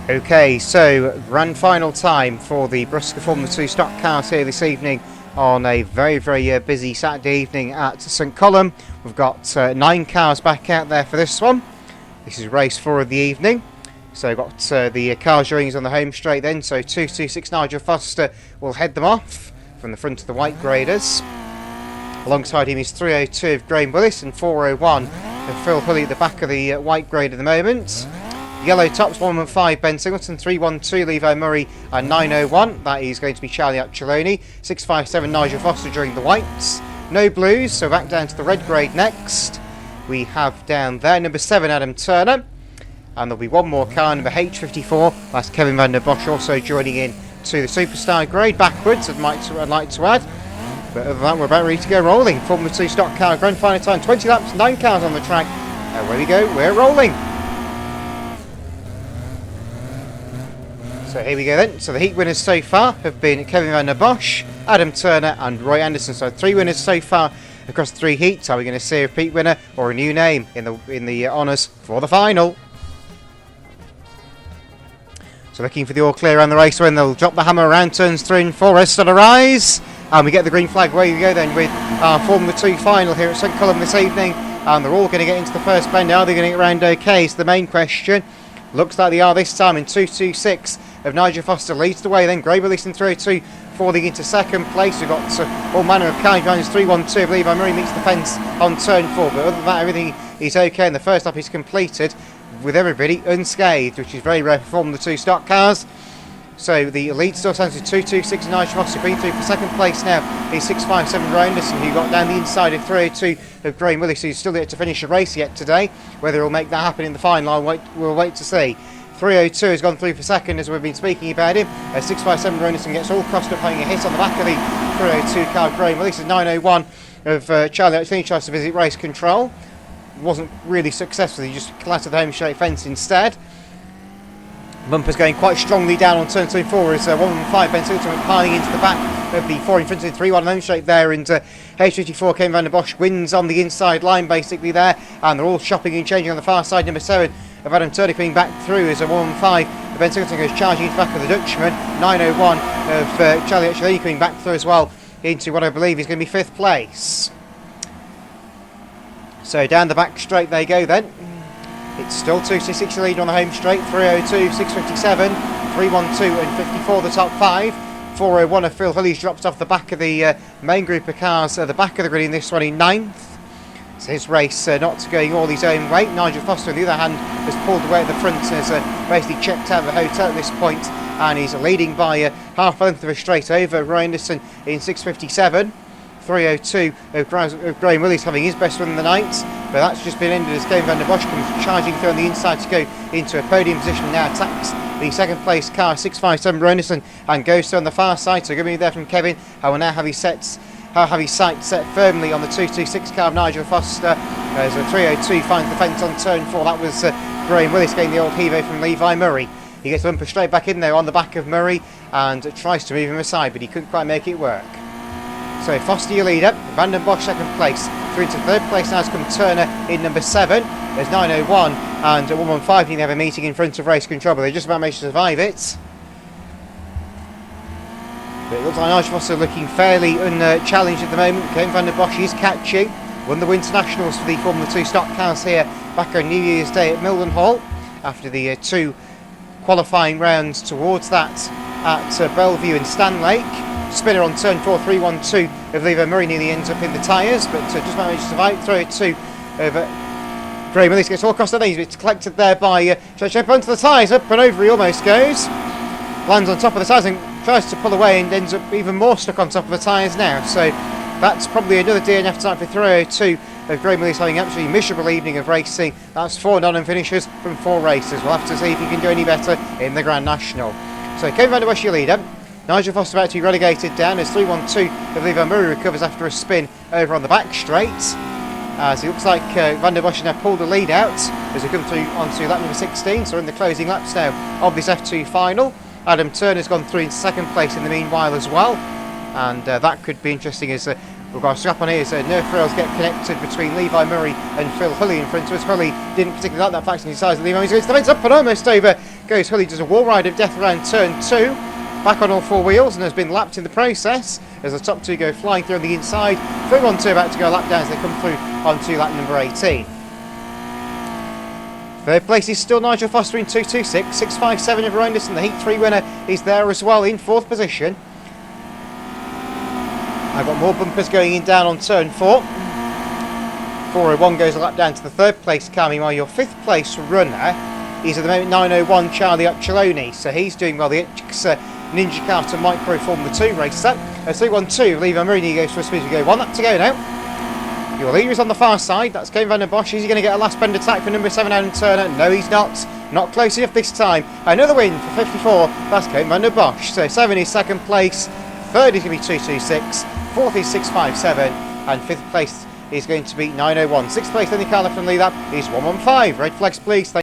Okay, so grand final time for the BriSCA Formula 2 stock cars here this evening on a very busy Saturday evening at St Column. We've got 9 cars back out there for this one. This is race 4 of the evening. So we've got the cars joining us on the home straight then. So 226 Nigel Foster will head them off from the front of the white graders. Alongside him is 302 of Graham Willis and 401 of Phil Hulley at the back of the white grade at the moment. Yellow tops 115 Ben Singleton, 312 Levi Murray and 901. That is going to be Charlie Accioloni. 657 Nigel Foster during the whites. No blues, so back down to the red grade next. We have down there number 7 Adam Turner. And there'll be one more car, number H54. That's Kevin van der Bosch also joining in to the superstar grade backwards, I'd like to add. But other than that, we're about ready to go rolling. Formula 2 stock car grand final time, 20 laps, 9 cars on the track. Away we go, we're rolling. So here we go then. So the heat winners so far have been Kevin van der Bosch, Adam Turner and Roy Anderson. So 3 winners so far across the 3 heats. Are we going to see a repeat winner or a new name in the honours for the final? So looking for the all clear around the race when they'll drop the hammer around turns 3 and 4. Rest on a rise. And we get the green flag. Away we go then with our Formula 2 final here at St Column this evening. And they're all going to get into the first bend. Are they going to get around okay is the main question. Looks like they are this time in 226 of Nigel Foster leads the way. Then Graham Willis in 302 falling into second place. We've got all manner of kind behind us. 312 of Levi Murray meets the fence on turn 4. But other than that, everything is okay. And the first lap is completed with everybody unscathed, which is very rare for Formula 2 stock cars. So the lead still stands with 226 Nigel Foster. Been through for second place now is 657 Roy Anderson, who got down the inside of 302 of Graham Willis, who's still yet to finish a race yet today. Whether he'll make that happen in the final, we'll wait to see. 302 has gone through for second as we've been speaking about him. 657 Roy Anderson gets all crossed up, having a hit on the back of the 302 car. Graham Willis is 901 of Charlie Accioloni tries to visit race control. Wasn't really successful, he just collapsed the home straight fence instead. Bumper's going quite strongly down on turn 2 and 4 as 115 Ben Singleton went piling into the back of the 4 in front of the 3-1 home straight there, and H54 Kevin van der Bosch wins on the inside line basically there, and they're all shopping and changing on the far side. Number 7 of Adam Turner coming back through as a 115 Ben Singleton goes charging into the back of the Dutchman. 901 of Charlie Accioloni coming back through as well into what I believe is going to be 5th place. So down the back straight they go then. It's still 226 lead on the home straight. 302, 657, 312 and 54 the top 5. 401 of Phil Hulley's dropped off the back of the main group of cars at the back of the grid in this one in 9th. So his race not going all his own way. Nigel Foster on the other hand has pulled away at the front and has basically checked out of the hotel at this point, and he's leading by half a length of a straight over Roy Anderson in 657. 302 of Graham Willis having his best run in the night, but that's just been ended as Kevin van der Bosch comes charging through on the inside to go into a podium position. Now attacks the second place car 657 Roy Anderson and goes to on the far side. So good move there from Kevin, who will now have his sights set firmly on the 226 car of Nigel Foster as a 302 finds the fence on turn 4. That was Graham Willis getting the old heave from Levi Murray. He gets the bumper straight back in there on the back of Murray and tries to move him aside, but he couldn't quite make it work. So Foster your leader, Van der Bosch second place. Through into 3rd place now has come Turner in number 7. There's 901 and 115 they have a meeting in front of race control, but they just about managed to survive it. But it looks like Nigel Foster looking fairly unchallenged at the moment. Kevin van der Bosch is catching. Won the Winter Nationals for the Formula 2 stock cars here back on New Year's Day at Mildenhall after the 2 qualifying rounds towards that at Bellevue and Stanlake. Spinner on turn 4, 312 of Levi Murray nearly ends up in the tyres, but just managed to survive. Throw it to Graham Willis, gets all across the knees, but it's collected there by Jump onto the tyres, up and over he almost goes. Lands on top of the tyres and tries to pull away and ends up even more stuck on top of the tyres now. So that's probably another DNF time for 302 of Graham Willis, having an absolutely miserable evening of racing. That's 4 non finishes from 4 races. We'll have to see if he can do any better in the Grand National. So Kevin van der Bosch your leader. Nigel Foster about to be relegated down as 312 of Levi Murray recovers after a spin over on the back straight. As it looks like Van der Bosch has now pulled the lead out as we come through onto lap number 16. So we're in the closing laps now of this F2 final. Adam Turner's gone through in second place in the meanwhile as well. And that could be interesting as we've got a strap on here as nerf rails get connected between Levi Murray and Phil Hulley in front of us. Hulley didn't particularly like that fact and decides that Levi Murray's going to the fence up and almost over goes Hully, does a wall ride of death around turn 2. Back on all 4 wheels and has been lapped in the process as the top 2 go flying through on the inside. 3-1-2 about to go lap down as they come through onto lap number 18. Third place is still Nigel Foster in 2.26. 6.57 of Anderson, the Heat 3 winner, is there as well in 4th position. I've got more bumpers going in down on turn 4. 4.01 goes a lap down to the 3rd place Cami, while your 5th place runner is at the moment 9.01 Charlie Occhialoni, so he's doing well. The Ninja Carter Micro Formula 2 racer. 3-1-2, Levi Marini goes for a speed to go. 1 lap to go now. Your leader is on the far side, that's Kevin van der Bosch. Is he going to get a last bend attack for number 7 Adam Turner? No, he's not. Not close enough this time. Another win for 54, that's Kevin van der Bosch. So 7 is 2nd place, 3rd is going to be 2.26, 4th is 6.57, and 5th place is going to be 9.01. 6th place, Lenny Carla from lead up is 1.15. Red flags, please.